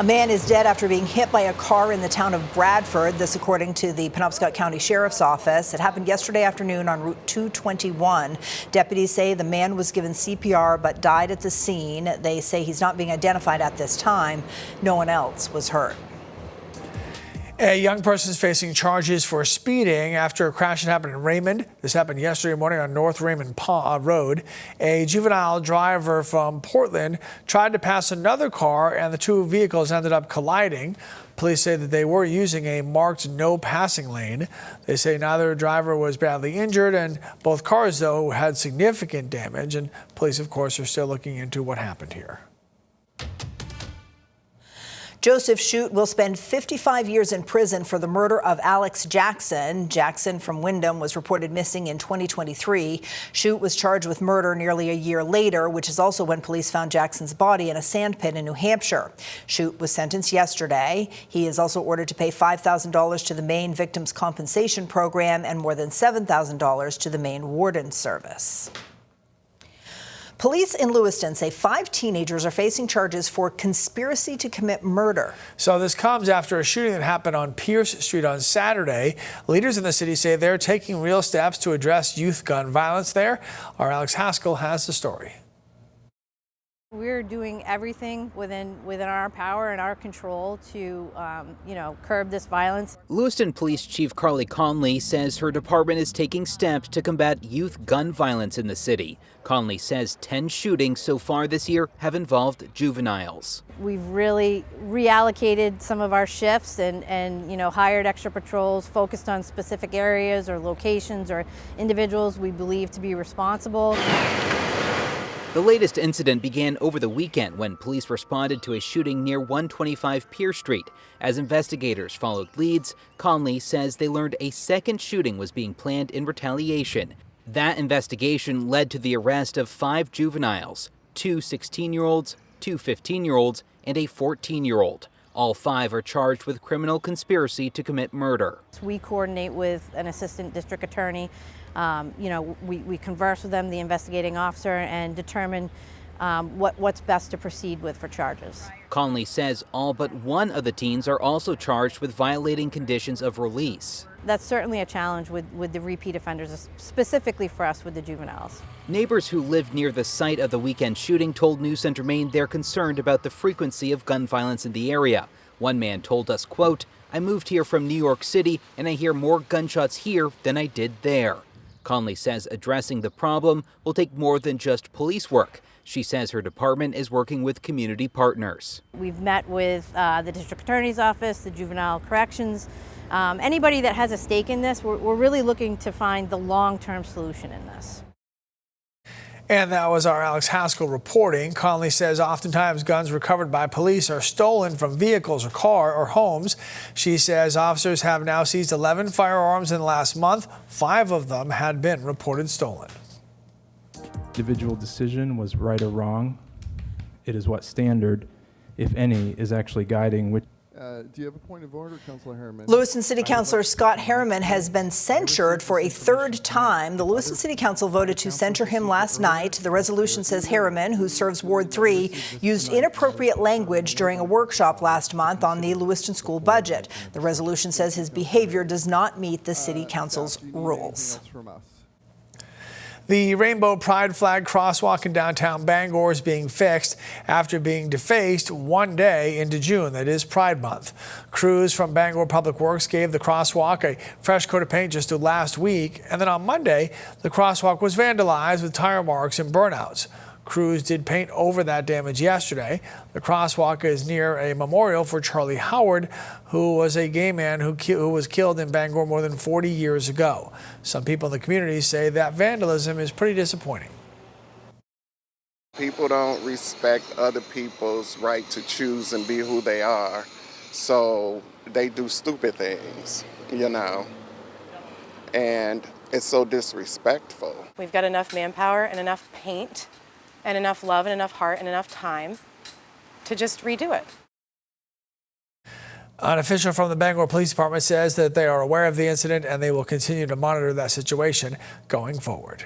A man is dead after being hit by a car in the town of Bradford. This according to the Penobscot County Sheriff's Office. It happened yesterday afternoon on Route 221. Deputies say the man was given CPR but died at the scene. They say he's not being identified at this time. No one else was hurt. A young person is facing charges for speeding after a crash that happened in Raymond. This happened yesterday morning on North Raymond Road. A juvenile driver from Portland tried to pass another car and the two vehicles ended up colliding. Police say that they were using a marked no passing lane. They say neither driver was badly injured and both cars, though, had significant damage. And police, of course, are still looking into what happened here. Joseph Shute will spend 55 years in prison for the murder of Alex Jackson. Jackson from Wyndham was reported missing in 2023. Shute was charged with murder nearly a year later, which is also when police found Jackson's body in a sand pit in New Hampshire. Shute was sentenced yesterday. He is also ordered to pay $5,000 to the Maine Victims Compensation Program and more than $7,000 to the Maine Warden Service. Police in Lewiston say 5 teenagers are facing charges for conspiracy to commit murder. So this comes after a shooting that happened on Pierce Street on Saturday. Leaders in the city say they're taking real steps to address youth gun violence there. Our Alex Haskell has the story. We're doing everything within our power and our control to, curb this violence. Lewiston Police Chief Carly Conley says her department is taking steps to combat youth gun violence in the city. Conley says 10 shootings so far this year have involved juveniles. We've really reallocated some of our shifts and hired extra patrols focused on specific areas or locations or individuals we believe to be responsible. The latest incident began over the weekend when police responded to a shooting near 125 Pierce Street. As investigators followed leads, Conley says they learned a second shooting was being planned in retaliation. That investigation led to the arrest of 5 juveniles, 2 16-year-olds, 2 15-year-olds, and a 14-year-old. All 5 are charged with criminal conspiracy to commit murder. We coordinate with an assistant district attorney. We converse with them, the investigating officer, and determine what's best to proceed with for charges. Conley says all but one of the teens are also charged with violating conditions of release. That's certainly a challenge with the repeat offenders, specifically for us with the juveniles. Neighbors who lived near the site of the weekend shooting told News Center Maine they're concerned about the frequency of gun violence in the area. One man told us, quote, "I moved here from New York City and I hear more gunshots here than I did there." Conley says addressing the problem will take more than just police work. She says her department is working with community partners. We've met with the district attorney's office, the juvenile corrections, anybody that has a stake in this. We're really looking to find the long-term solution in this. And that was our Alex Haskell reporting. Conley says oftentimes guns recovered by police are stolen from vehicles or car or homes. She says officers have now seized 11 firearms in the last month. 5 of them had been reported stolen. Individual decision was right or wrong. It is what standard, if any, is actually guiding which. Do you have a point of order, Councilor Harriman? Lewiston City Councilor Scott Harriman has been censured for a 3rd time. The Lewiston City Council voted to censure him last night. The resolution says Harriman, who serves Ward 3, used inappropriate language during a workshop last month on the Lewiston school budget. The resolution says his behavior does not meet the City Council's rules. The Rainbow Pride flag crosswalk in downtown Bangor is being fixed after being defaced one day into June. That is Pride Month. Crews from Bangor Public Works gave the crosswalk a fresh coat of paint just last week. And then on Monday, the crosswalk was vandalized with tire marks and burnouts. Crews did paint over that damage yesterday. The crosswalk is near a memorial for Charlie Howard, who was a gay man who was killed in Bangor more than 40 years ago. Some people in the community say that vandalism is pretty disappointing. People don't respect other people's right to choose and be who they are, so they do stupid things, and it's so disrespectful. We've got enough manpower and enough paint and enough love and enough heart and enough time to just redo it. An official from the Bangor Police Department says that they are aware of the incident and they will continue to monitor that situation going forward.